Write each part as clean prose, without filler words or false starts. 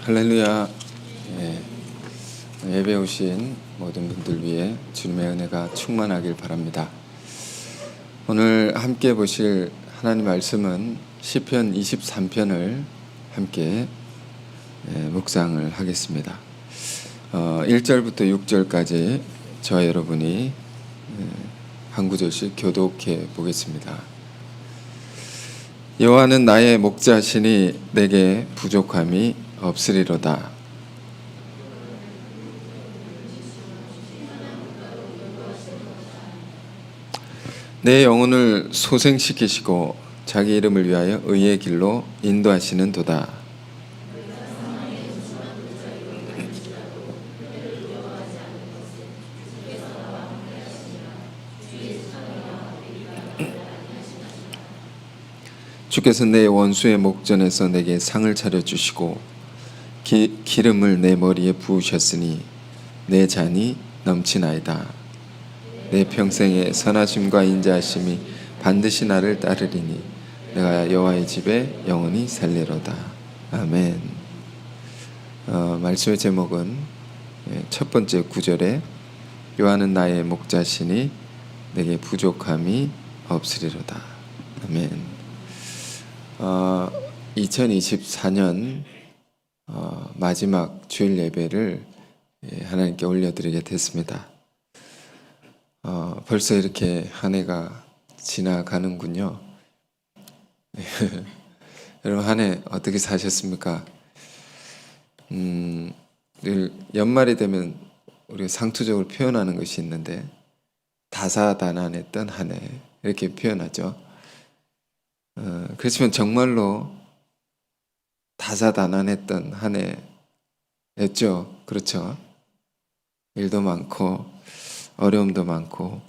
할렐루야. 예, 예배 오신 모든 분들 위해 주님의 은혜가 충만하길 바랍니다. 오늘 함께 보실 하나님 말씀은 시편 23편을 함께 묵상을 하겠습니다. 1절부터 6절까지 저와 여러분이 한 구절씩 교독해 보겠습니다. 여호와는 나의 목자시니 내게 부족함이 없으리로다. 내 영혼을 소생시키시고 자기 이름을 위하여 의의 길로 인도하시는 도다. 주께서 내 원수의 목전에서 내게 상을 차려주시고 기름을 내 머리에 부으셨으니 내 잔이 넘치나이다. 내 평생의 선하심과 인자하심이 반드시 나를 따르리니 내가 여호와의 집에 영원히 살리로다. 아멘. 말씀의 제목은 첫 번째 구절에 여호와는 나의 목자시니 내게 부족함이 없으리로다. 아멘. 2024년 마지막 주일 예배를 하나님께 올려드리게 됐습니다. 벌써 이렇게 한 해가 지나가는군요. 여러분 한 해 어떻게 사셨습니까? 늘 연말이 되면 우리가 상투적으로 표현하는 것이 있는데 다사다난했던 한 해 이렇게 표현하죠. 그렇지만 정말로 다사다난했던 한 해였죠. 그렇죠. 일도 많고 어려움도 많고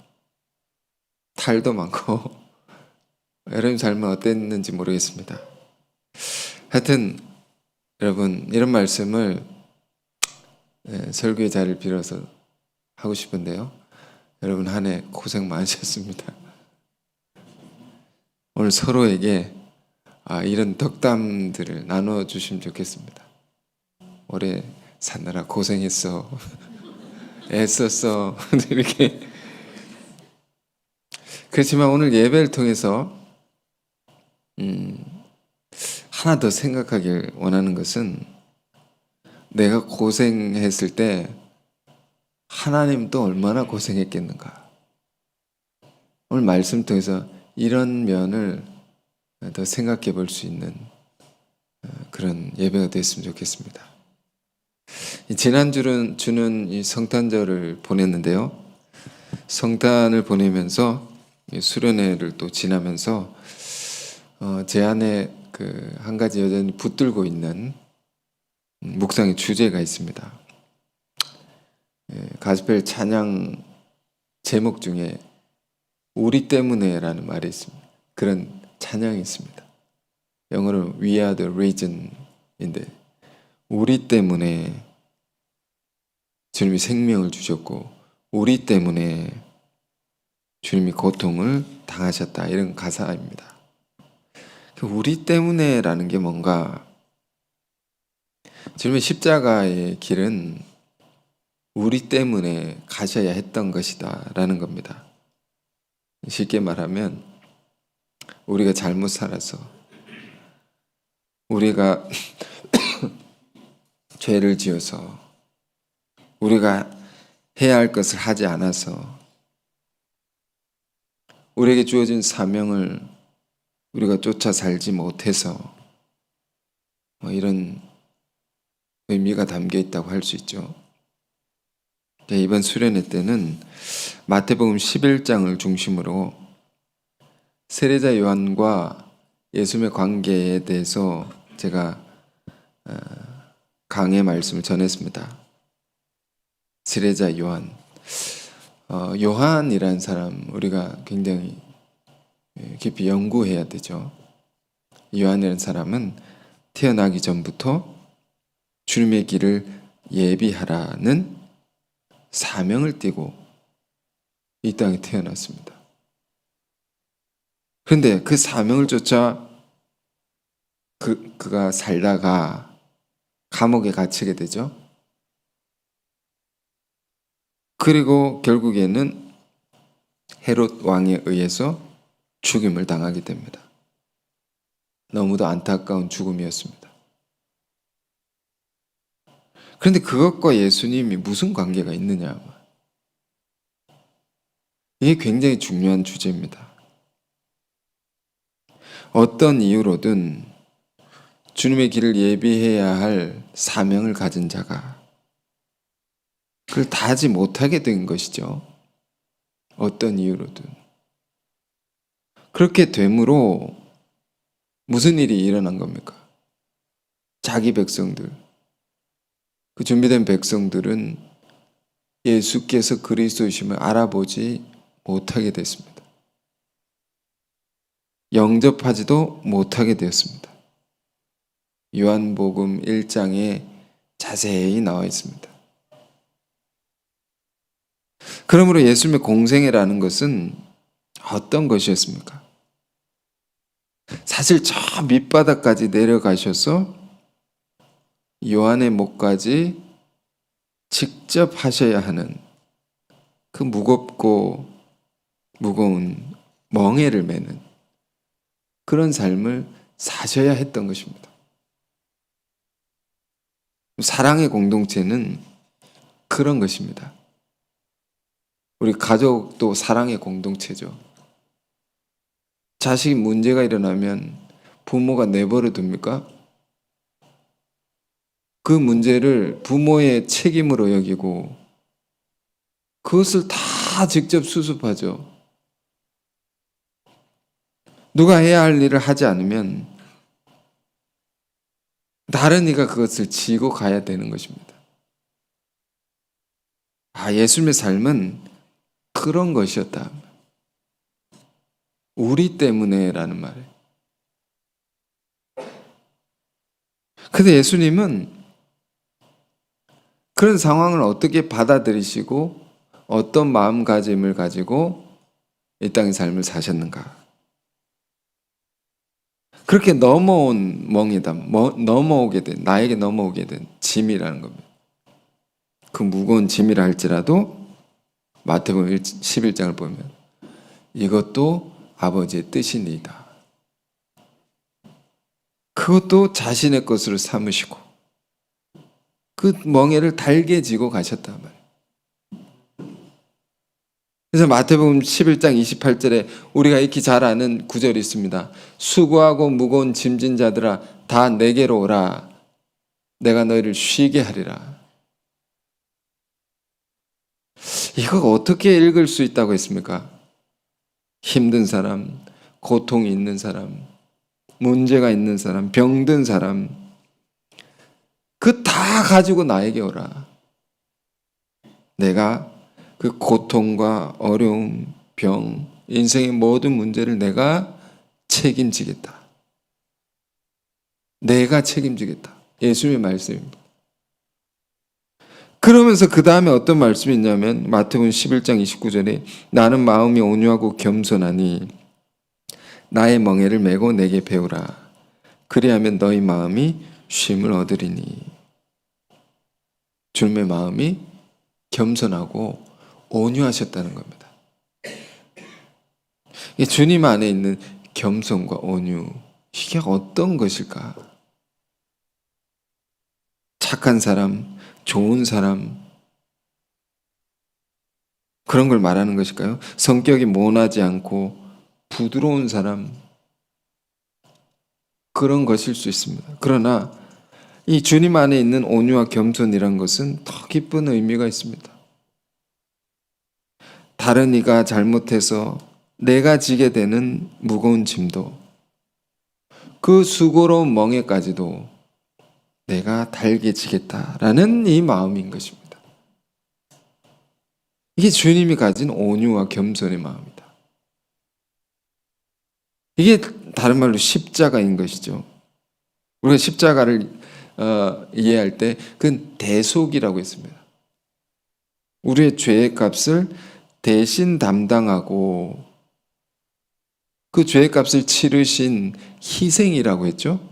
탈도 많고 여러분 삶은 어땠는지 모르겠습니다. 하여튼 여러분 이런 말씀을 설교의 자리를 빌어서 하고 싶은데요. 여러분 한 해 고생 많으셨습니다. 오늘 서로에게 이런 덕담들을 나눠주시면 좋겠습니다. 올해 사느라 고생했어. 애썼어. 이렇게. 그렇지만 오늘 예배를 통해서 하나 더 생각하길 원하는 것은 내가 고생했을 때 하나님도 얼마나 고생했겠는가. 오늘 말씀 통해서 이런 면을 더 생각해 볼 수 있는 그런 예배가 됐으면 좋겠습니다. 지난 주는 이 성탄절을 보냈는데요. 성탄을 보내면서 수련회를 또 지나면서 제 안에 한 가지 여전히 붙들고 있는 묵상의 주제가 있습니다. 가스펠 찬양 제목 중에 우리 때문에라는 말이 있습니다. 그런 찬양이 있습니다. 영어로 We are the reason인데 우리 때문에 주님이 생명을 주셨고 우리 때문에 주님이 고통을 당하셨다. 이런 가사입니다. 우리 때문에라는 게 뭔가 주님의 십자가의 길은 우리 때문에 가셔야 했던 것이다 라는 겁니다. 쉽게 말하면 우리가 잘못 살아서 우리가 죄를 지어서 우리가 해야 할 것을 하지 않아서 우리에게 주어진 사명을 우리가 쫓아 살지 못해서 이런 의미가 담겨 있다고 할 수 있죠. 이번 수련회 때는 마태복음 11장을 중심으로 세례자 요한과 예수님의 관계에 대해서 제가 강의 말씀을 전했습니다. 세례자 요한. 요한이라는 사람 우리가 굉장히 깊이 연구해야 되죠. 요한이라는 사람은 태어나기 전부터 주님의 길을 예비하라는 사명을 띠고 이 땅에 태어났습니다. 그런데 그 사명을 쫓아 그가 살다가 감옥에 갇히게 되죠. 그리고 결국에는 헤롯 왕에 의해서 죽임을 당하게 됩니다. 너무도 안타까운 죽음이었습니다. 그런데 그것과 예수님이 무슨 관계가 있느냐? 이게 굉장히 중요한 주제입니다. 어떤 이유로든 주님의 길을 예비해야 할 사명을 가진 자가 그걸 다 하지 못하게 된 것이죠. 어떤 이유로든. 그렇게 되므로 무슨 일이 일어난 겁니까? 자기 백성들, 그 준비된 백성들은 예수께서 그리스도이심을 알아보지 못하게 됐습니다. 영접하지도 못하게 되었습니다. 요한복음 1장에 자세히 나와 있습니다. 그러므로 예수님의 공생애라는 것은 어떤 것이었습니까? 사실 저 밑바닥까지 내려가셔서 요한의 목까지 직접 하셔야 하는 그 무겁고 무거운 멍에를 매는 그런 삶을 사셔야 했던 것입니다. 사랑의 공동체는 그런 것입니다. 우리 가족도 사랑의 공동체죠. 자식이 문제가 일어나면 부모가 내버려 둡니까? 그 문제를 부모의 책임으로 여기고 그것을 다 직접 수습하죠. 누가 해야 할 일을 하지 않으면 다른 이가 그것을 지고 가야 되는 것입니다. 예수님의 삶은 그런 것이었다. 우리 때문에라는 말이에요. 근데 예수님은 그런 상황을 어떻게 받아들이시고 어떤 마음가짐을 가지고 이 땅의 삶을 사셨는가? 그렇게 넘어온 멍이다. 나에게 넘어오게 된 짐이라는 겁니다. 그 무거운 짐이라 할지라도 마태복음 11장을 보면 이것도 아버지의 뜻이니이다. 그것도 자신의 것으로 삼으시고 그 멍에를 달게 지고 가셨단 말이에요. 그래서 마태복음 11장 28절에 우리가 익히 잘 아는 구절이 있습니다. 수고하고 무거운 짐진 자들아 다 내게로 오라. 내가 너희를 쉬게 하리라. 이거 어떻게 읽을 수 있다고 했습니까? 힘든 사람, 고통이 있는 사람, 문제가 있는 사람, 병든 사람, 그 다 가지고 나에게 오라. 내가 그 고통과 어려움, 병, 인생의 모든 문제를 내가 책임지겠다. 내가 책임지겠다. 예수님의 말씀입니다. 그러면서 그 다음에 어떤 말씀이 있냐면 마태복음 11장 29절에 나는 마음이 온유하고 겸손하니 나의 멍에를 메고 내게 배우라. 그리하면 너희 마음이 쉼을 얻으리니. 주님의 마음이 겸손하고 온유하셨다는 겁니다. 주님 안에 있는 겸손과 온유, 이게 어떤 것일까? 착한 사람, 좋은 사람, 그런 걸 말하는 것일까요? 성격이 모나지 않고 부드러운 사람, 그런 것일 수 있습니다. 그러나 이 주님 안에 있는 온유와 겸손이란 것은 더 깊은 의미가 있습니다. 다른 이가 잘못해서 내가 지게 되는 무거운 짐도 그 수고로운 멍에까지도 내가 달게 지겠다라는 이 마음인 것입니다. 이게 주님이 가진 온유와 겸손의 마음이다. 이게 다른 말로 십자가인 것이죠. 우리가 십자가를 이해할 때 그건 대속이라고 했습니다. 우리의 죄의 값을 대신 담당하고 그 죄의 값을 치르신 희생이라고 했죠.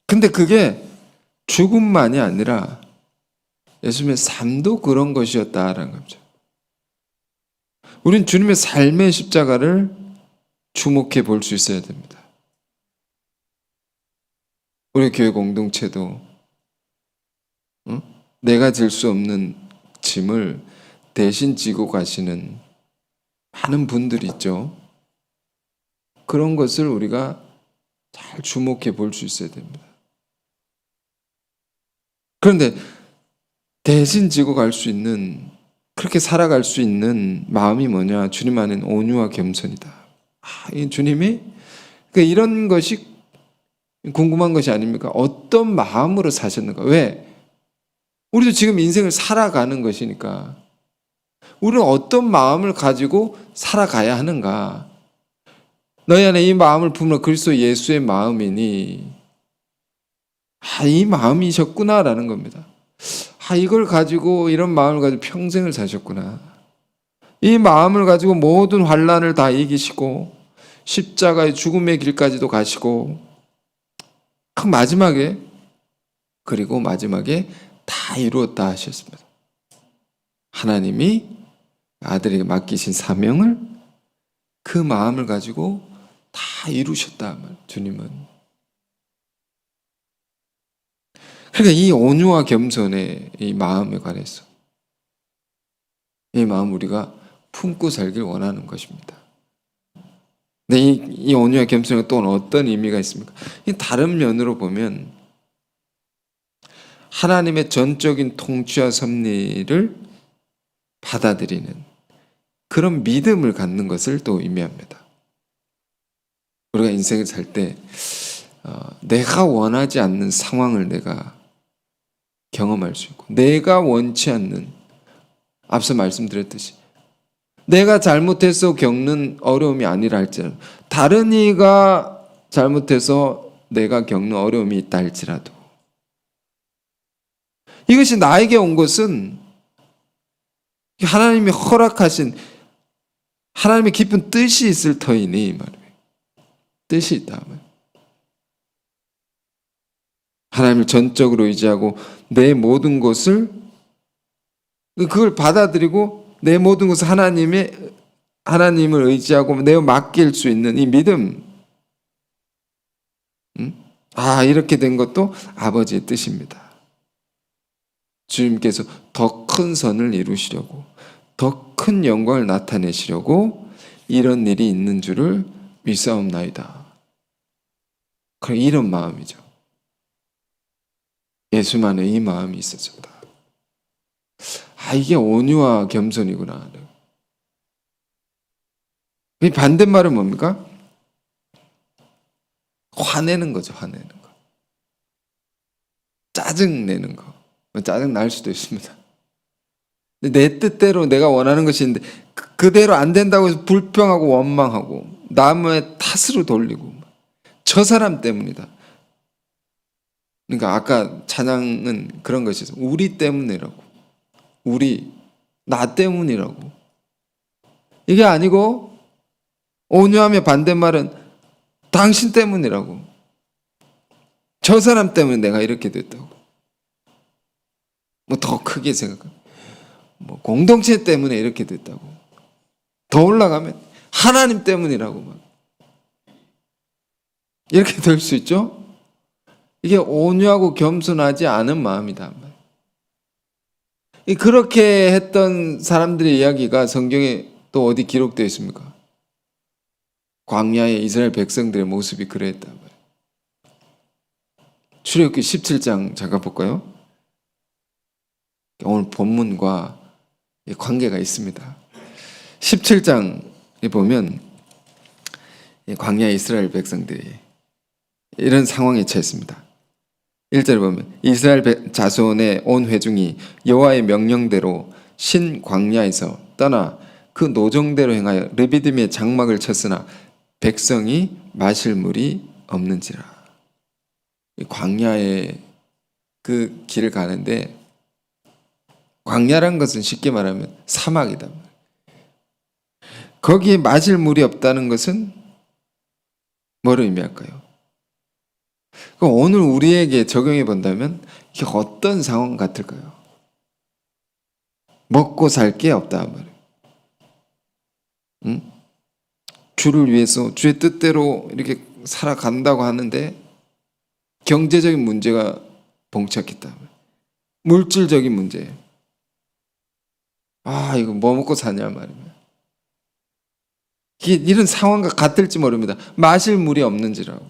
근데 그게 죽음만이 아니라 예수님의 삶도 그런 것이었다라는 거죠. 우린 주님의 삶의 십자가를 주목해 볼 수 있어야 됩니다. 우리 교회 공동체도 내가 질 수 없는 짐을 대신 지고 가시는 많은 분들이 있죠. 그런 것을 우리가 잘 주목해 볼 수 있어야 됩니다. 그런데 대신 지고 갈 수 있는, 그렇게 살아갈 수 있는 마음이 뭐냐? 주님 안에는 온유와 겸손이다. 이 주님이 이런 것이 궁금한 것이 아닙니까? 어떤 마음으로 사셨는가? 왜? 우리도 지금 인생을 살아가는 것이니까 우리는 어떤 마음을 가지고 살아가야 하는가? 너희 안에 이 마음을 품으라 그리스도 예수의 마음이니, 이 마음이셨구나라는 겁니다. 이걸 가지고, 이런 마음을 가지고 평생을 사셨구나. 이 마음을 가지고 모든 환난을 다 이기시고 십자가의 죽음의 길까지도 가시고, 마지막에 다 이루었다 하셨습니다. 하나님이 아들에게 맡기신 사명을, 그 마음을 가지고 다 이루셨다. 주님은. 그러니까 이 온유와 겸손의 이 마음에 관해서, 이 마음 우리가 품고 살길 원하는 것입니다. 근데 이 온유와 겸손은 또 어떤 의미가 있습니까? 다른 면으로 보면 하나님의 전적인 통치와 섭리를 받아들이는 그런 믿음을 갖는 것을 또 의미합니다. 우리가 인생을 살 때 내가 원하지 않는 상황을 내가 경험할 수 있고, 내가 원치 않는, 앞서 말씀드렸듯이 내가 잘못해서 겪는 어려움이 아니라 할지라도, 다른 이가 잘못해서 내가 겪는 어려움이 있다 할지라도, 이것이 나에게 온 것은 하나님이 허락하신 하나님의 깊은 뜻이 있을 터이니 말이에요. 뜻이 있다. 하나님을 전적으로 의지하고 내 모든 것을, 그걸 받아들이고 내 모든 것을 하나님을 의지하고 내어 맡길 수 있는 이 믿음, 이렇게 된 것도 아버지의 뜻입니다. 주님께서 더 큰 선을 이루시려고, 더 큰 영광을 나타내시려고 이런 일이 있는 줄을 믿사옵나이다. 그런 이런 마음이죠. 예수만의 이 마음이 있었다. 이게 온유와 겸손이구나. 이 반대말은 뭡니까? 화내는 거죠. 화내는 거. 짜증내는 거. 짜증 날 수도 있습니다. 내 뜻대로 내가 원하는 것이 있는데 그대로 안 된다고 해서 불평하고 원망하고 남의 탓으로 돌리고, 저 사람 때문이다. 그러니까 아까 찬양은 그런 것이 있어요. 우리 때문이라고. 나 때문이라고. 이게 아니고, 온유함의 반대말은 당신 때문이라고. 저 사람 때문에 내가 이렇게 됐다고. 더 크게 생각하면 공동체 때문에 이렇게 됐다고. 더 올라가면 하나님 때문이라고 이렇게 될 수 있죠. 이게 온유하고 겸손하지 않은 마음이다. 그렇게 했던 사람들의 이야기가 성경에 또 어디 기록되어 있습니까? 광야의 이스라엘 백성들의 모습이 그랬다. 출애굽기 17장 잠깐 볼까요? 오늘 본문과 관계가 있습니다. 17장에 보면 광야의 이스라엘 백성들이 이런 상황에 처했습니다. 1절에 보면 이스라엘 자손의 온 회중이 여호와의 명령대로 신 광야에서 떠나 그 노정대로 행하여 르비딤의 장막을 쳤으나 백성이 마실 물이 없는지라. 광야의 그 길을 가는데, 광야란 것은 쉽게 말하면 사막이다. 거기에 마실 물이 없다는 것은 뭘 의미할까요? 그럼 오늘 우리에게 적용해 본다면 이게 어떤 상황 같을까요? 먹고 살 게 없다 말이에요. 응? 주를 위해서 주의 뜻대로 이렇게 살아간다고 하는데 경제적인 문제가 봉착했다. 물질적인 문제. 아, 이거 뭐 먹고 사냐 말이에요. 이런 상황과 같을지 모릅니다. 마실 물이 없는지라고.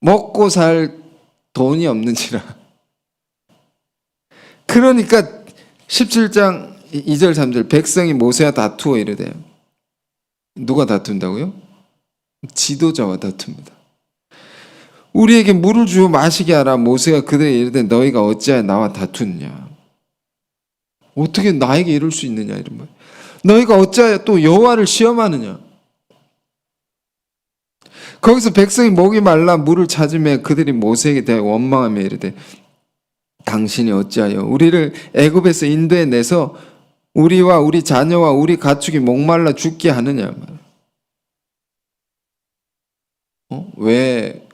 먹고 살 돈이 없는지라. 그러니까 17장 2절 3절 백성이 모세와 다투어 이르되 누가 다툰다고요? 지도자와 다툽니다. 우리에게 물을 주어 마시게 하라. 모세가 그들에게 이르되 너희가 어찌하여 나와 다투느냐. 어떻게 나에게 이럴 수 있느냐 이런 말. 너희가 어찌하여 또 여호와를 시험하느냐. 거기서 백성이 목이 말라 물을 찾으며 그들이 모세에게 대하여 원망하며 이르되 당신이 어찌하여 우리를 애굽에서 인도해 내서 우리와 우리 자녀와 우리 가축이 목말라 죽게 하느냐. 왜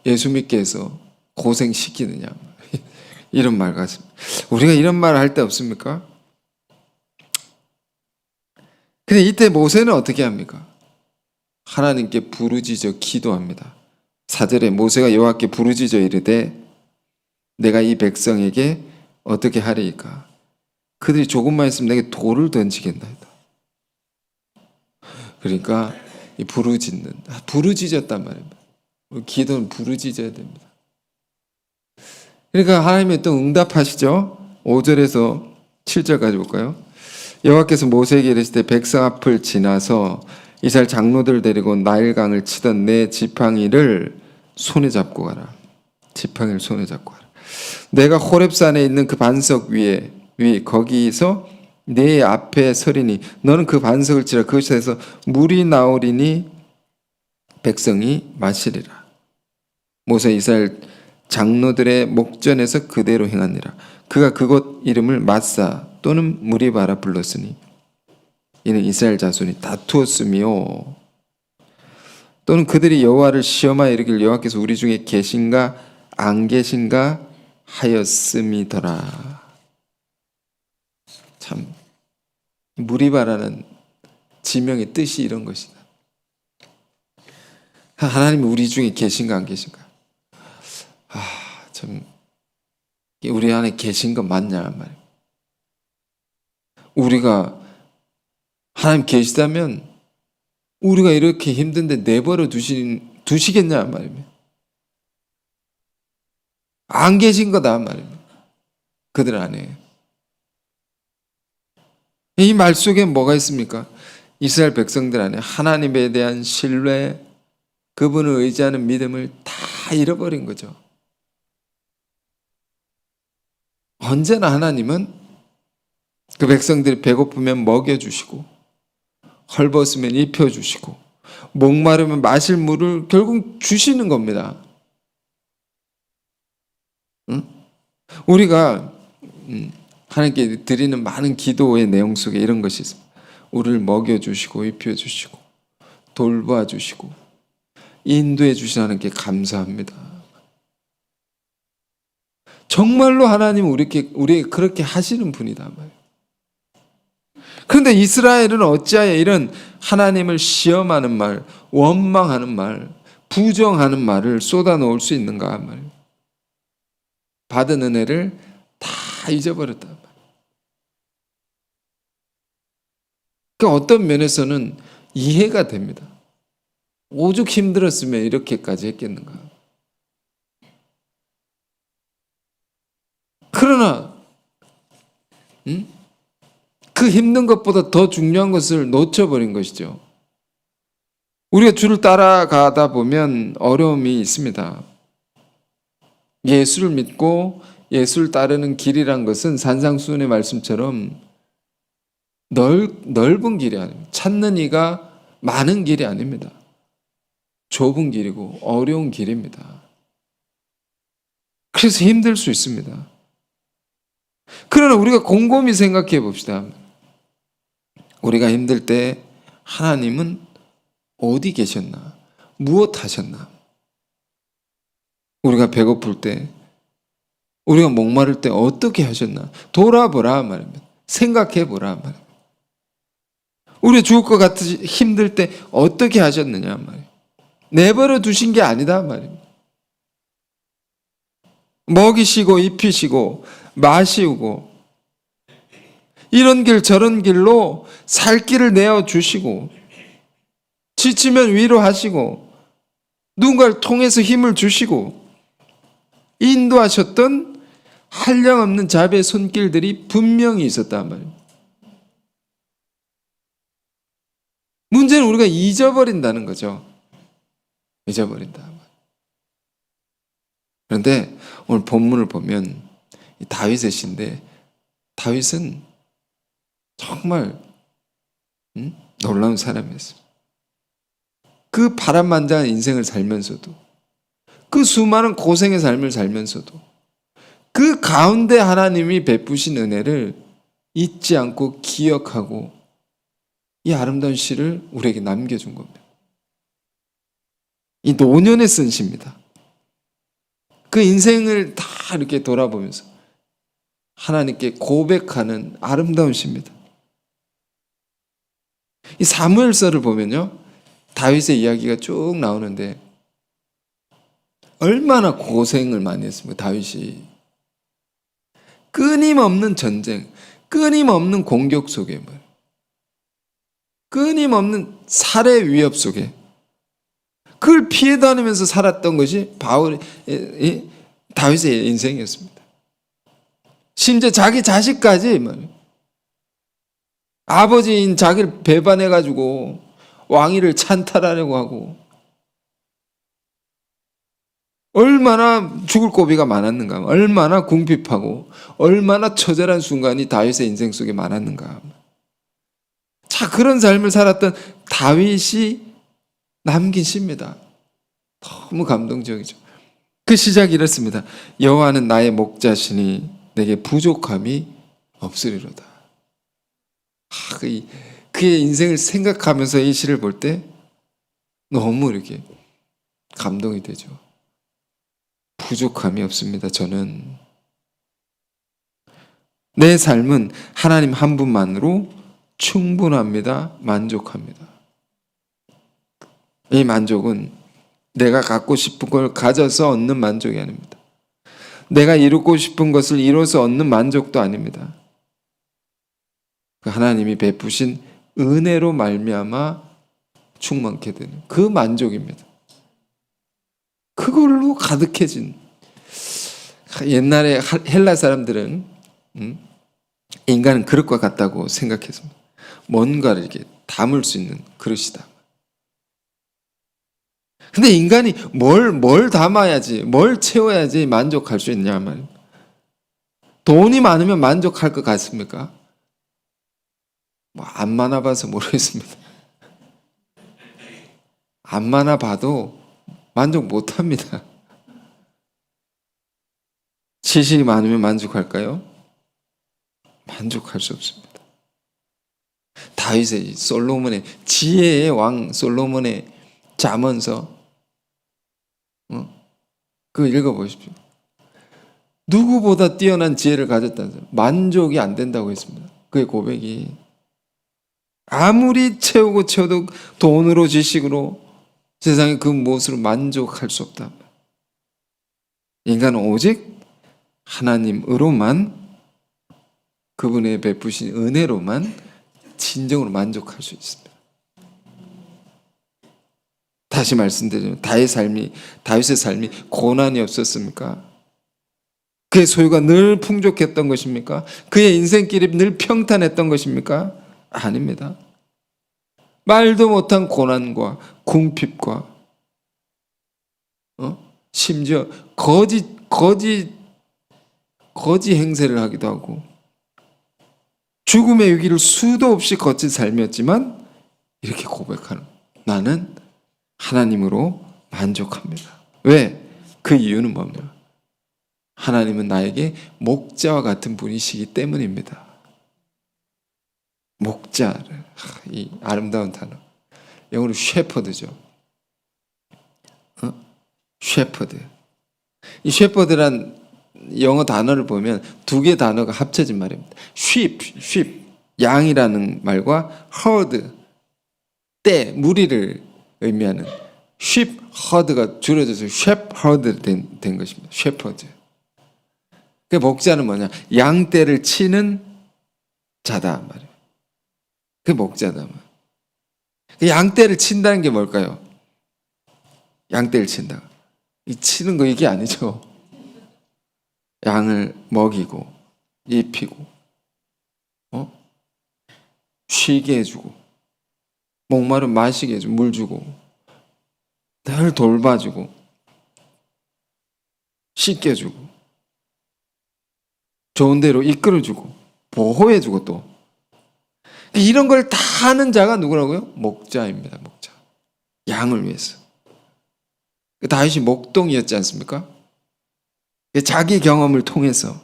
예수 믿게 해서 고생시키느냐. 이런 말 같습니다. 우리가 이런 말 할 때 없습니까? 근데 이때 모세는 어떻게 합니까? 하나님께 부르짖어 기도합니다. 4절에 모세가 여호와께 부르짖어 이르되 내가 이 백성에게 어떻게 하리이까? 그들이 조금만 있으면 내게 돌을 던지겠나이다. 그러니까 이 부르짖었단 말입니다. 기도는 부르짖어야 됩니다. 그러니까 하나님이 또 응답하시죠. 5절에서 7절까지 볼까요? 여호와께서 모세에게 이르시되 백성 앞을 지나서 이스라엘 장로들을 데리고 나일강을 치던 내 지팡이를 손에 잡고 가라. 지팡이를 손에 잡고 가라. 내가 호렙산에 있는 그 반석 위에 거기서 내 앞에 서리니 너는 그 반석을 치라. 그것에서 물이 나오리니 백성이 마시리라. 모세 이스라엘 장로들의 목전에서 그대로 행하니라. 그가 그곳 이름을 마사 또는 무리바라 불렀으니 이는 이스라엘 자손이 다투었으며 또는 그들이 여호와를 시험하여 이르길 여호와께서 우리 중에 계신가 안 계신가 하였음이더라. 참 무리바라는 지명의 뜻이 이런 것이다. 하나님이 우리 중에 계신가 안 계신가? 참 우리 안에 계신 거 맞냐 말이야. 우리가 하나님 계시다면 우리가 이렇게 힘든데 내버려 두시겠냐 말입니다. 안 계신 거다 말입니다. 그들 안에. 이 말 속에 뭐가 있습니까? 이스라엘 백성들 안에 하나님에 대한 신뢰, 그분을 의지하는 믿음을 다 잃어버린 거죠. 언제나 하나님은 그 백성들이 배고프면 먹여주시고 헐벗으면 입혀주시고 목마르면 마실 물을 결국 주시는 겁니다. 응? 우리가 하나님께 드리는 많은 기도의 내용 속에 이런 것이 있습니다. 우리를 먹여주시고 입혀주시고 돌봐주시고 인도해 주신 하나님께 감사합니다. 정말로 하나님은 우리에게 그렇게 하시는 분이다. 그런데 이스라엘은 어찌하여 이런 하나님을 시험하는 말, 원망하는 말, 부정하는 말을 쏟아놓을 수 있는가 말이에요. 받은 은혜를 다 잊어버렸다. 그러니까 어떤 면에서는 이해가 됩니다. 오죽 힘들었으면 이렇게까지 했겠는가. 그러나 그 힘든 것보다 더 중요한 것을 놓쳐버린 것이죠. 우리가 주를 따라가다 보면 어려움이 있습니다. 예수를 믿고 예수를 따르는 길이란 것은 산상수훈의 말씀처럼 넓은 길이 아닙니다. 찾는 이가 많은 길이 아닙니다. 좁은 길이고 어려운 길입니다. 그래서 힘들 수 있습니다. 그러나 우리가 곰곰이 생각해 봅시다. 우리가 힘들 때 하나님은 어디 계셨나? 무엇 하셨나? 우리가 배고플 때, 우리가 목마를 때 어떻게 하셨나? 돌아보라 말입니다. 생각해 보라 말입니다. 우리 죽을 것 같이 힘들 때 어떻게 하셨느냐 말이에요. 내버려 두신 게 아니다 말입니다. 먹이시고 입히시고 마시고 이런 길 저런 길로 살 길을 내어주시고 지치면 위로하시고 누군가를 통해서 힘을 주시고 인도하셨던 한량없는 자비의 손길들이 분명히 있었단 말이에요. 문제는 우리가 잊어버린다는 거죠. 잊어버린다. 그런데 오늘 본문을 보면 다윗의 시인데 다윗은 정말 놀라운 사람이었어요. 그 파란만장한 인생을 살면서도 그 수많은 고생의 삶을 살면서도 그 가운데 하나님이 베푸신 은혜를 잊지 않고 기억하고 이 아름다운 시를 우리에게 남겨준 겁니다. 이 노년에 쓴 시입니다. 그 인생을 다 이렇게 돌아보면서 하나님께 고백하는 아름다운 시입니다. 이 사무엘서를 보면요, 다윗의 이야기가 쭉 나오는데 얼마나 고생을 많이 했습니까? 다윗이 끊임없는 전쟁, 끊임없는 공격 속에, 끊임없는 살해 위협 속에 그걸 피해 다니면서 살았던 것이 다윗의 인생이었습니다. 심지어 자기 자식까지 아버지인 자기를 배반해가지고 왕위를 찬탈하려고 하고 얼마나 죽을 고비가 많았는가, 얼마나 궁핍하고 얼마나 처절한 순간이 다윗의 인생 속에 많았는가. 자, 그런 삶을 살았던 다윗이 남긴 시입니다. 너무 감동적이죠. 그 시작이 이렇습니다. 여호와는 나의 목자시니 내게 부족함이 없으리로다. 그의 인생을 생각하면서 이 시를 볼 때 너무 이렇게 감동이 되죠. 부족함이 없습니다. 저는 내 삶은 하나님 한 분만으로 충분합니다. 만족합니다. 이 만족은 내가 갖고 싶은 걸 가져서 얻는 만족이 아닙니다. 내가 이루고 싶은 것을 이뤄서 얻는 만족도 아닙니다. 하나님이 베푸신 은혜로 말미암아 충만케 되는 그 만족입니다. 그걸로 가득해진. 옛날에 헬라 사람들은 인간은 그릇과 같다고 생각했습니다. 뭔가를 이렇게 담을 수 있는 그릇이다. 근데 인간이 뭘 담아야지, 뭘 채워야지 만족할 수 있냐 말이에요. 돈이 많으면 만족할 것 같습니까? 안 많아봐서 모르겠습니다. 안 많아봐도 만족 못합니다. 지식이 많으면 만족할까요? 만족할 수 없습니다. 다윗의 솔로몬의 지혜의 왕 솔로몬의 잠언서 그거 읽어보십시오. 누구보다 뛰어난 지혜를 가졌다는 사람, 만족이 안 된다고 했습니다. 그의 고백이 아무리 채우고 채워도 돈으로 지식으로 세상의 그 무엇으로 만족할 수 없다. 인간은 오직 하나님으로만 그분의 베푸신 은혜로만 진정으로 만족할 수 있습니다. 다시 말씀드리면 다윗의 삶이 고난이 없었습니까? 그의 소유가 늘 풍족했던 것입니까? 그의 인생길이 늘 평탄했던 것입니까? 아닙니다. 말도 못한 고난과 궁핍과 심지어 거지 행세를 하기도 하고 죽음의 위기를 수도 없이 거친 삶이었지만 이렇게 고백하는, 나는 하나님으로 만족합니다. 왜? 그 이유는 뭡니까? 하나님은 나에게 목자와 같은 분이시기 때문입니다. 목자를, 이 아름다운 단어, 영어로 셰퍼드죠. 셰퍼드. 이 셰퍼드란 영어 단어를 보면 두 개 단어가 합쳐진 말입니다. sheep, 양이라는 말과 herd, 떼, 무리를 의미하는 sheep herd가 줄여져서 shepherd 된 것입니다. shepherd. 그 목자는 뭐냐? 양떼를 치는 자다 말이에요. 그 목자다. 양떼를 친다는 게 뭘까요? 양떼를 친다. 이 치는 거 이게 아니죠. 양을 먹이고 입히고 쉬게 해주고 목마른 마시게 해주고 물 주고 늘 돌봐주고 씻겨주고 좋은 데로 이끌어주고 보호해주고 또 이런 걸 다 하는 자가 누구라고요? 목자입니다. 목자. 양을 위해서. 다윗이 목동이었지 않습니까? 자기 경험을 통해서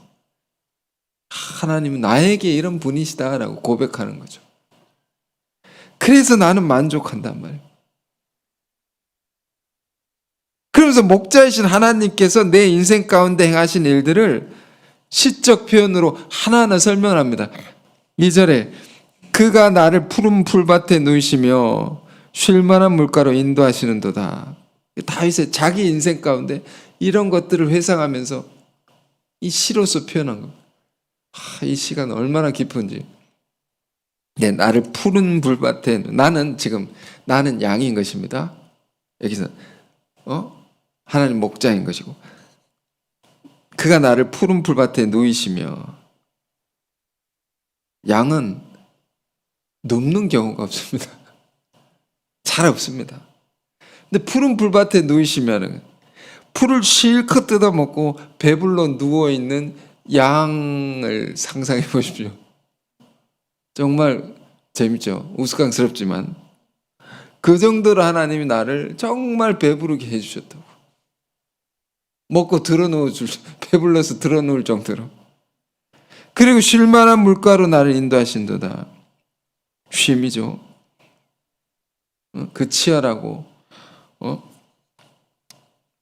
하나님은 나에게 이런 분이시다라고 고백하는 거죠. 그래서 나는 만족한단 말이에요. 그러면서 목자이신 하나님께서 내 인생 가운데 행하신 일들을 시적 표현으로 하나하나 설명을 합니다. 2절에 그가 나를 푸른 풀밭에 누이시며 쉴만한 물가로 인도하시는도다. 다윗의 자기 인생 가운데 이런 것들을 회상하면서 이 시로서 표현한 겁니다. 이 시간 얼마나 깊은지. 네, 나를 푸른 풀밭에 나는 양인 것입니다. 여기서 하나님 목자인 것이고 그가 나를 푸른 풀밭에 누이시며 양은 눕는 경우가 없습니다. 잘 없습니다. 근데 푸른 풀밭에 누이시면은 풀을 실컷 뜯어먹고 배불러 누워있는 양을 상상해 보십시오. 정말 재밌죠. 우스꽝스럽지만 그 정도로 하나님이 나를 정말 배부르게 해주셨다고. 먹고 배불러서 드러누울 정도로. 그리고 쉴만한 물가로 나를 인도하신도다. 쉼이죠. 그 치열하고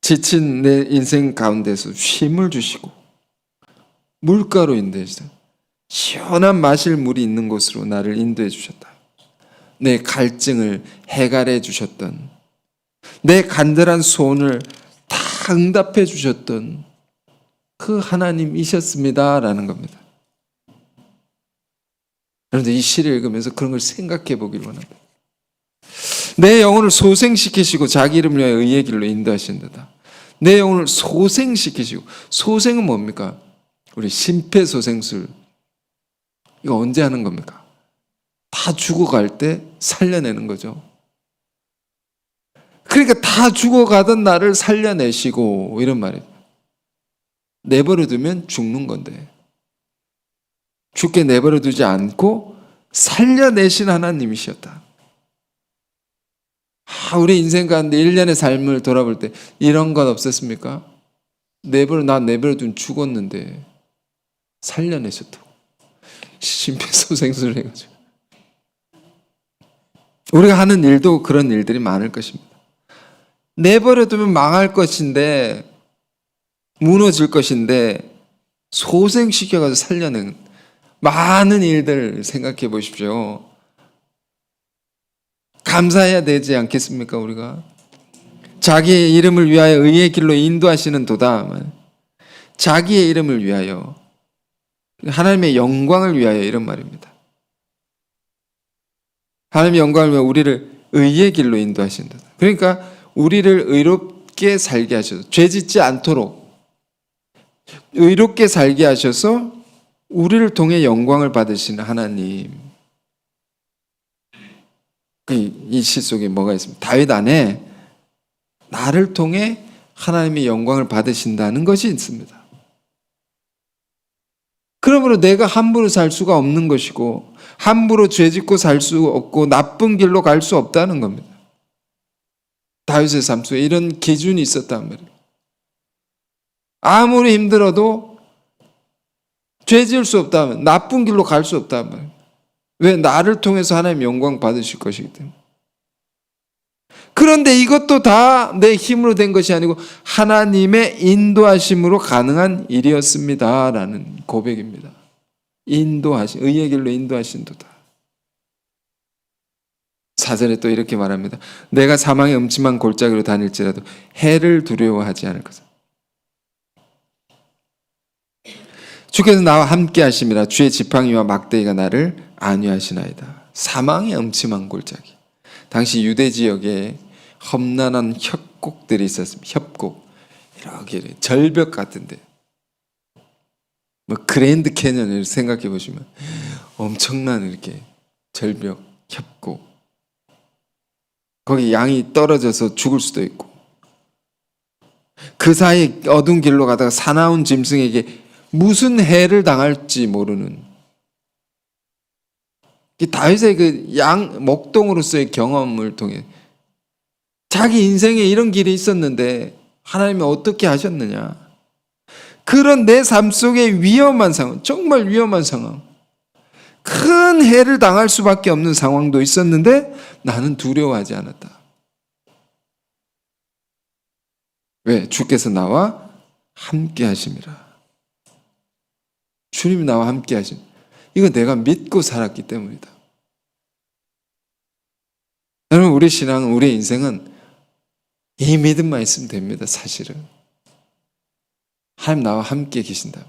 지친 내 인생 가운데서 쉼을 주시고 물가로 인도해 주셨다. 시원한 마실 물이 있는 곳으로 나를 인도해 주셨다. 내 갈증을 해갈해 주셨던, 내 간절한 소원을 다 응답해 주셨던 그 하나님이셨습니다라는 겁니다. 여러분들 이 시를 읽으면서 그런 걸 생각해 보기를 원합니다. 내 영혼을 소생시키시고 자기 이름을 위하여 의의 길로 인도하신다. 내 영혼을 소생시키시고, 소생은 뭡니까? 우리 심폐소생술. 이거 언제 하는 겁니까? 다 죽어갈 때 살려내는 거죠. 그러니까 다 죽어가던 나를 살려내시고 이런 말이에요. 내버려 두면 죽는 건데 죽게 내버려 두지 않고 살려내신 하나님이셨다. 우리 인생 가운데 1년의 삶을 돌아볼 때 이런 것 없었습니까? 나 내버려 둔 죽었는데 살려내셨다고. 심폐소생술을 해가지고. 우리가 하는 일도 그런 일들이 많을 것입니다. 내버려 두면 망할 것인데, 무너질 것인데 소생시켜가지고 살려낸 많은 일들 생각해 보십시오. 감사해야 되지 않겠습니까? 우리가 자기의 이름을 위하여 의의 길로 인도하시는 도다. 자기의 이름을 위하여, 하나님의 영광을 위하여 이런 말입니다. 하나님의 영광을 위하여 우리를 의의 길로 인도하신다. 그러니까 우리를 의롭게 살게 하셔서, 죄짓지 않도록 의롭게 살게 하셔서 우리를 통해 영광을 받으시는 하나님. 이 시 속에 뭐가 있습니까? 다윗 안에 나를 통해 하나님의 영광을 받으신다는 것이 있습니다. 그러므로 내가 함부로 살 수가 없는 것이고, 함부로 죄짓고 살 수 없고 나쁜 길로 갈 수 없다는 겁니다. 다윗의 삶 속에 이런 기준이 있었단 말이에요. 아무리 힘들어도 죄 지을 수 없다면, 나쁜 길로 갈 수 없다는 말이에요. 왜? 나를 통해서 하나님 영광 받으실 것이기 때문에. 그런데 이것도 다 내 힘으로 된 것이 아니고 하나님의 인도하심으로 가능한 일이었습니다. 라는 고백입니다. 의의 길로 인도하신도다. 4절에 또 이렇게 말합니다. 내가 사망의 음침한 골짜기로 다닐지라도 해를 두려워하지 않을 것을. 주께서 나와 함께 하심이라. 주의 지팡이와 막대기가 나를 안위하시나이다. 사망의 음침한 골짜기. 당시 유대 지역에 험난한 협곡들이 있었습니다. 협곡. 이렇게 절벽 같은데. 뭐 그랜드 캐년을 생각해 보시면 엄청난 이렇게 절벽, 협곡. 거기 양이 떨어져서 죽을 수도 있고. 그 사이 어두운 길로 가다가 사나운 짐승에게 무슨 해를 당할지 모르는 다윗의 그 목동으로서의 경험을 통해 자기 인생에 이런 길이 있었는데 하나님이 어떻게 하셨느냐. 그런 내 삶 속의 위험한 상황, 정말 위험한 상황, 큰 해를 당할 수밖에 없는 상황도 있었는데 나는 두려워하지 않았다. 왜? 주께서 나와 함께 하심이라. 주님이 나와 함께 하심. 이거 내가 믿고 살았기 때문이다. 여러분, 우리 신앙은, 우리 인생은 이 믿음만 있으면 됩니다. 사실은 하나님 나와 함께 계신다.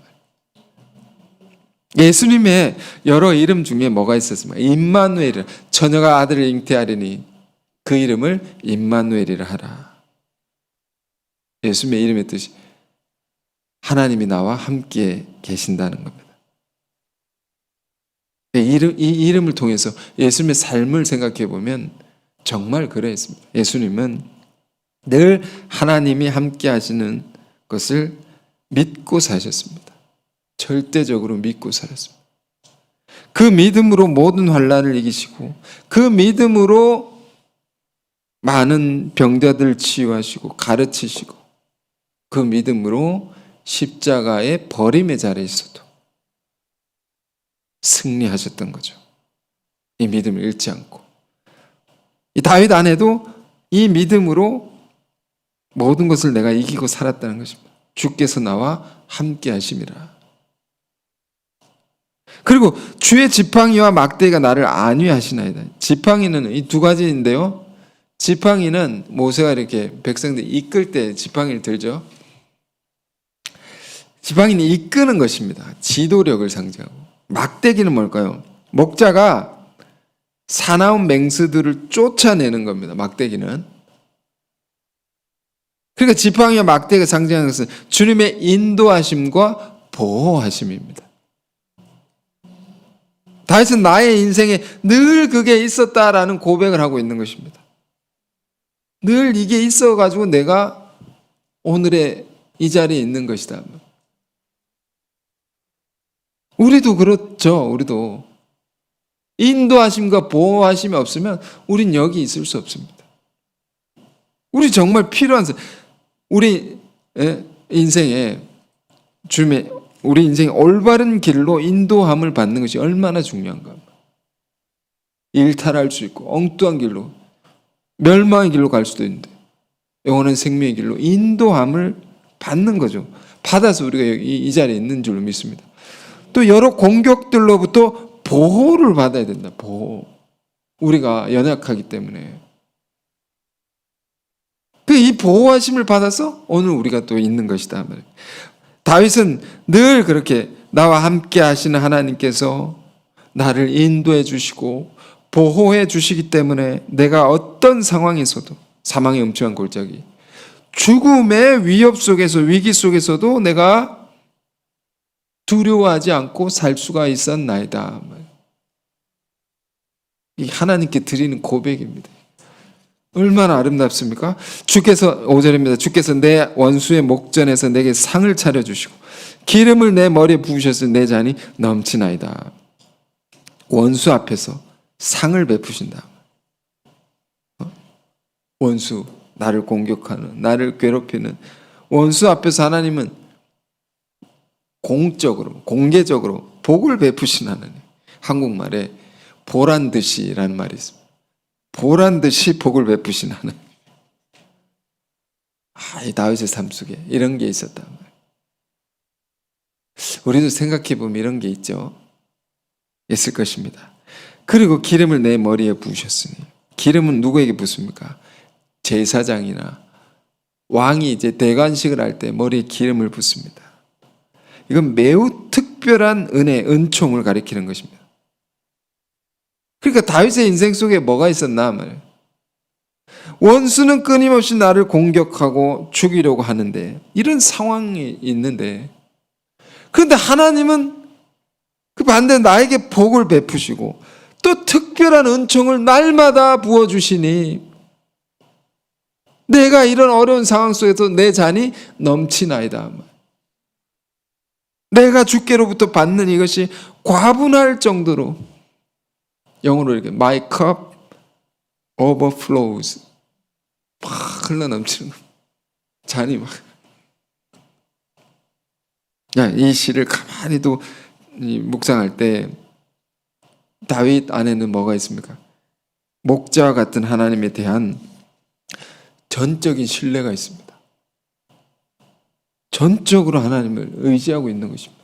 예수님의 여러 이름 중에 뭐가 있었습니까? 임마누엘이라. 처녀가 아들을 잉태하리니 그 이름을 임마누엘이라 하라. 예수님의 이름의 뜻이 하나님이 나와 함께 계신다는 겁니다. 이 이름을 통해서 예수님의 삶을 생각해 보면 정말 그랬습니다. 예수님은 늘 하나님이 함께 하시는 것을 믿고 사셨습니다. 절대적으로 믿고 살았습니다. 그 믿음으로 모든 환난을 이기시고 그 믿음으로 많은 병자들 치유하시고 가르치시고 그 믿음으로 십자가의 버림의 자리에 있어도 승리하셨던 거죠. 이 믿음을 잃지 않고. 이 다윗 안에도 이 믿음으로 모든 것을 내가 이기고 살았다는 것입니다. 주께서 나와 함께 하심이라. 그리고 주의 지팡이와 막대기가 나를 안위하시나이다. 지팡이는 이 두 가지인데요. 지팡이는 모세가 이렇게 백성들 이끌 때 지팡이를 들죠. 지팡이는 이끄는 것입니다. 지도력을 상징하고. 막대기는 뭘까요? 목자가 사나운 맹수들을 쫓아내는 겁니다. 막대기는. 그러니까 지팡이와 막대기가 상징하는 것은 주님의 인도하심과 보호하심입니다. 다윗은 나의 인생에 늘 그게 있었다라는 고백을 하고 있는 것입니다. 늘 이게 있어가지고 내가 오늘의 이 자리에 있는 것이다. 우리도 그렇죠. 우리도 인도하심과 보호하심이 없으면 우린 여기 있을 수 없습니다. 우리 정말 필요한 우리 인생에 주님의 우리 인생의 올바른 길로 인도함을 받는 것이 얼마나 중요한가. 일탈할 수 있고 엉뚱한 길로 멸망의 길로 갈 수도 있는데 영원한 생명의 길로 인도함을 받는 거죠. 받아서 우리가 여기 이 자리에 있는 줄로 믿습니다. 또 여러 공격들로부터 보호를 받아야 된다. 보호. 우리가 연약하기 때문에. 이 보호하심을 받아서 오늘 우리가 또 있는 것이다. 다윗은 늘 그렇게 나와 함께 하시는 하나님께서 나를 인도해 주시고 보호해 주시기 때문에 내가 어떤 상황에서도 사망의 음침한 골짜기, 죽음의 위협 속에서 위기 속에서도 내가 두려워하지 않고 살 수가 있었나이다. 이 하나님께 드리는 고백입니다. 얼마나 아름답습니까? 주께서 5절입니다. 주께서 내 원수의 목전에서 내게 상을 차려주시고 기름을 내 머리에 부으셔서 내 잔이 넘치나이다. 원수 앞에서 상을 베푸신다. 원수, 나를 공격하는, 나를 괴롭히는 원수 앞에서 하나님은 공적으로, 공개적으로 복을 베푸신 하나님. 한국말에 보란듯이라는 말이 있습니다. 보란듯이 복을 베푸신 하나님. 이 다윗의 삶 속에 이런 게 있었단 말이에요. 우리도 생각해 보면 이런 게 있죠. 있을 것입니다. 그리고 기름을 내 머리에 부으셨으니, 기름은 누구에게 붓습니까? 제사장이나 왕이 이제 대관식을 할 때 머리에 기름을 붓습니다. 이건 매우 특별한 은혜, 은총을 가리키는 것입니다. 그러니까 다윗의 인생 속에 뭐가 있었나 말이에요. 원수는 끊임없이 나를 공격하고 죽이려고 하는데, 이런 상황이 있는데, 그런데 하나님은 그 반대로 나에게 복을 베푸시고 또 특별한 은총을 날마다 부어주시니, 내가 이런 어려운 상황 속에서 내 잔이 넘치나이다. 내가 주께로부터 받는 이것이 과분할 정도로, 영어로 이렇게 My cup overflows, 막 흘러 넘치는 거. 잔이 막. 이 시를 가만히도 묵상할 때 다윗 안에는 뭐가 있습니까? 목자와 같은 하나님에 대한 전적인 신뢰가 있습니다. 전적으로 하나님을 의지하고 있는 것입니다.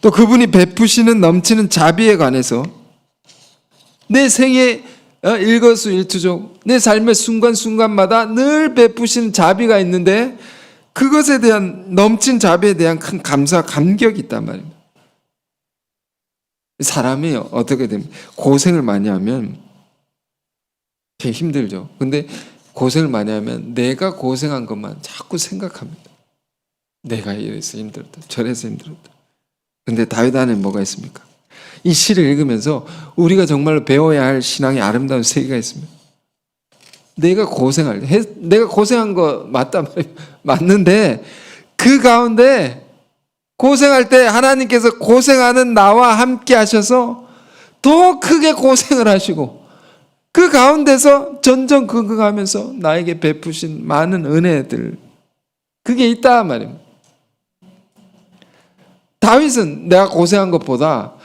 또 그분이 베푸시는 넘치는 자비에 관해서 내 생의 일거수일투족, 내 삶의 순간순간마다 늘 베푸시는 자비가 있는데, 그것에 대한 넘친 자비에 대한 큰 감사, 감격이 있단 말입니다. 사람이 어떻게 됩니까? 고생을 많이 하면 되게 힘들죠. 근데 고생을 많이 하면 내가 고생한 것만 자꾸 생각합니다. 내가 이래서 힘들었다, 저래서 힘들었다. 근데 다윗 안에 뭐가 있습니까? 이 시를 읽으면서 우리가 정말로 배워야 할 신앙의 아름다운 세계가 있습니다. 내가 고생한 거 맞는데, 그 가운데 고생할 때 하나님께서 고생하는 나와 함께 하셔서 더 크게 고생을 하시고, 그 가운데서 전전긍긍하면서 나에게 베푸신 많은 은혜들, 그게 있다 말입니다. 다윗은 내가 고생한 것보다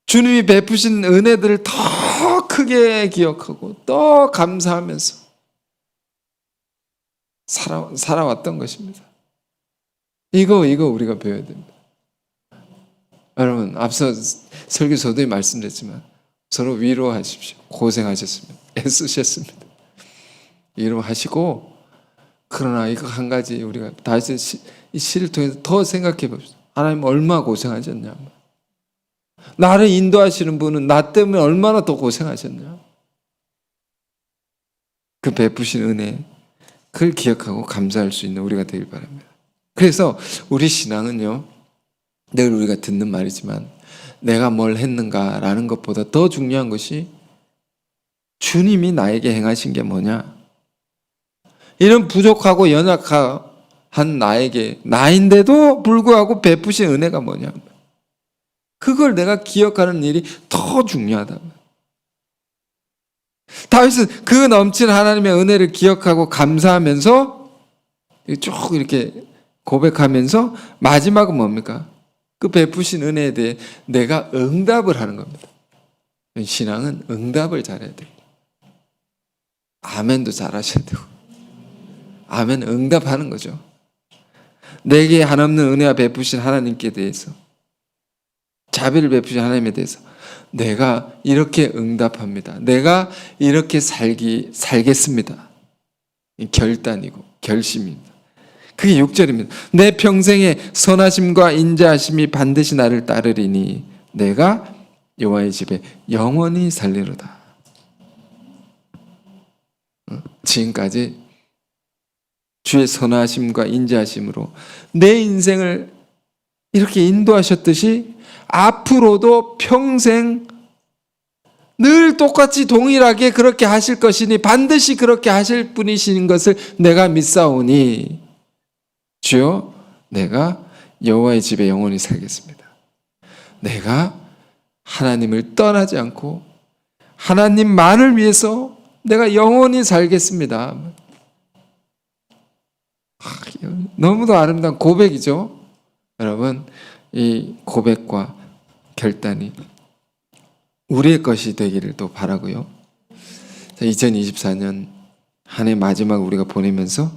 주님이 베푸신 은혜들을 더 크게 기억하고 더 감사하면서 살아왔던 것입니다. 이거 우리가 배워야 됩니다. 여러분, 앞서 설교서도 말씀드렸지만 서로 위로하십시오. 고생하셨습니다. 애쓰셨습니다. 위로하시고, 그러나 이거 한 가지 우리가 다윗의 이 시를 통해서 더 생각해 봅시다. 하나님 얼마나 고생하셨냐. 나를 인도하시는 분은 나 때문에 얼마나 더 고생하셨냐. 그 베푸신 은혜, 그걸 기억하고 감사할 수 있는 우리가 되길 바랍니다. 그래서 우리 신앙은요, 늘 우리가 듣는 말이지만 내가 뭘 했는가라는 것보다 더 중요한 것이 주님이 나에게 행하신 게 뭐냐. 이런 부족하고 연약한 나인데도 불구하고 베푸신 은혜가 뭐냐. 그걸 내가 기억하는 일이 더 중요하다. 다윗은 그 넘치는 하나님의 은혜를 기억하고 감사하면서 쭉 이렇게 고백하면서 마지막은 뭡니까? 그 베푸신 은혜에 대해 내가 응답을 하는 겁니다. 신앙은 응답을 잘해야 돼요. 아멘도 잘하셔야 되고, 아멘 응답하는 거죠. 내게 한없는 은혜와 베푸신 하나님께 대해서, 자비를 베푸신 하나님에 대해서 내가 이렇게 응답합니다. 내가 이렇게 살겠습니다. 결단이고 결심입니다. 그게 6절입니다. 내 평생의 선하심과 인자하심이 반드시 나를 따르리니 내가 여호와의 집에 영원히 살리로다. 지금까지 주의 선하심과 인자하심으로 내 인생을 이렇게 인도하셨듯이 앞으로도 평생 늘 똑같이 동일하게 그렇게 하실 것이니 반드시 그렇게 하실 분이신 것을 내가 믿사오니 주여 내가 여호와의 집에 영원히 살겠습니다. 내가 하나님을 떠나지 않고 하나님만을 위해서 내가 영원히 살겠습니다. 너무도 아름다운 고백이죠. 여러분, 이 고백과 결단이 우리의 것이 되기를 또 바라고요. 2024년 한 해 마지막 우리가 보내면서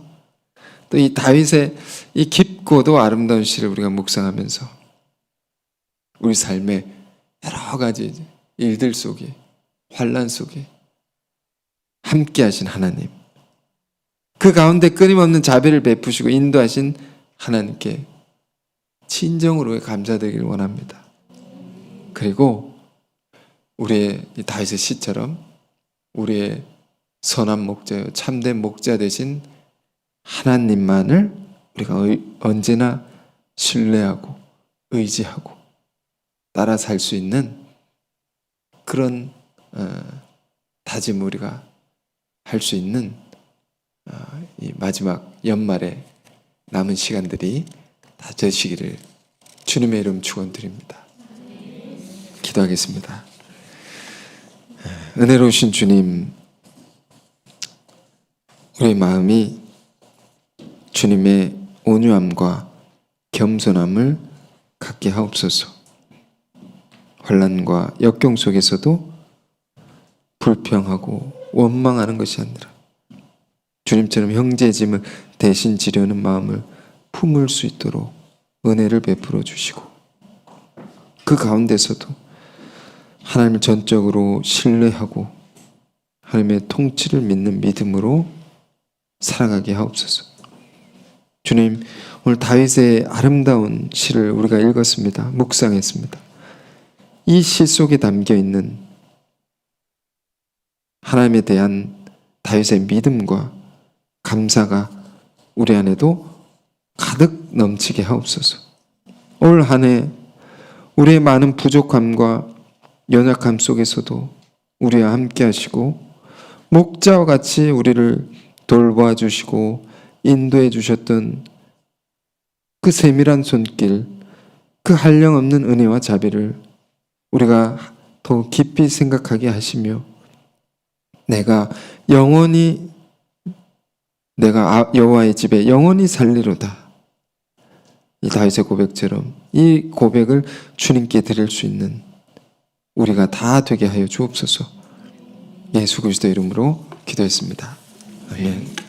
또 이 다윗의 이 깊고도 아름다운 시를 우리가 묵상하면서 우리 삶의 여러 가지 일들 속에, 환난 속에 함께 하신 하나님, 그 가운데 끊임없는 자비를 베푸시고 인도하신 하나님께 진정으로 감사드리길 원합니다. 그리고 우리의 이 다윗의 시처럼 우리의 선한 목자요 참된 목자 되신 하나님만을 우리가 언제나 신뢰하고 의지하고 따라 살 수 있는 그런 다짐 우리가 할 수 있는 이 마지막 연말에 남은 시간들이 다 되시기를 주님의 이름 축원드립니다. 기도하겠습니다. 은혜로우신 주님, 우리의 마음이 주님의 온유함과 겸손함을 갖게 하옵소서. 환난과 역경 속에서도 불평하고 원망하는 것이 아니라 주님처럼 형제의 짐을 대신 지려는 마음을 품을 수 있도록 은혜를 베풀어 주시고, 그 가운데서도 하나님을 전적으로 신뢰하고 하나님의 통치를 믿는 믿음으로 살아가게 하옵소서. 주님, 오늘 다윗의 아름다운 시를 우리가 읽었습니다. 묵상했습니다. 이 시 속에 담겨 있는 하나님에 대한 다윗의 믿음과 감사가 우리 안에도 가득 넘치게 하옵소서. 올 한 해 우리의 많은 부족함과 연약함 속에서도 우리와 함께 하시고 목자와 같이 우리를 돌보아 주시고 인도해 주셨던 그 세밀한 손길, 그 한량없는 은혜와 자비를 우리가 더 깊이 생각하게 하시며 내가 여호와의 집에 영원히 살리로다, 이 다윗의 고백처럼 이 고백을 주님께 드릴 수 있는 우리가 다 되게 하여 주옵소서. 예수 그리스도 이름으로 기도했습니다. 아멘.